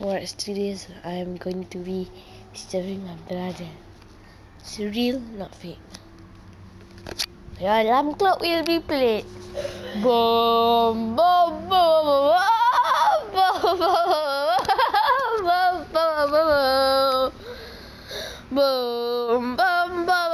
For studios, I am going to be disturbing my brother. It's real, not fake. Your alarm clock will be played. Boom, boom, boom, boom, boom, boom, boom, boom, boom,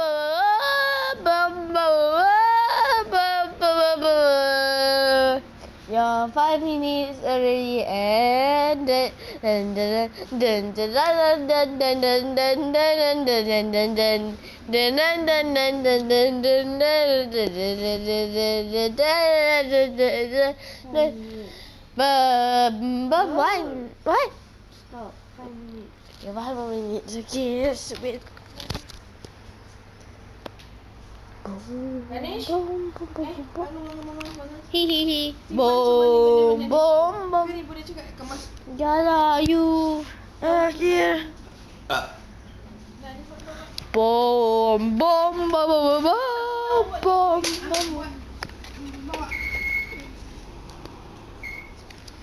boom, boom. Your 5 minutes already ended. Dun dun dun dun dun dun dun dun dun dun dun dun dun. Dun dun dun dun dun dun dun dun dun. What? Stop. 5 minutes. Okay, 5 more minutes. Okay, stupid. Finish? Boom, boom, boom, boom, boom. Bangun. Hihihi. Boom, boom, boom. Kiri boleh cakap kemas. Jalan you. Dear. Boom, boom, boom, boom, boom, boom, boom.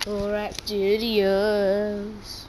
Alright, studios.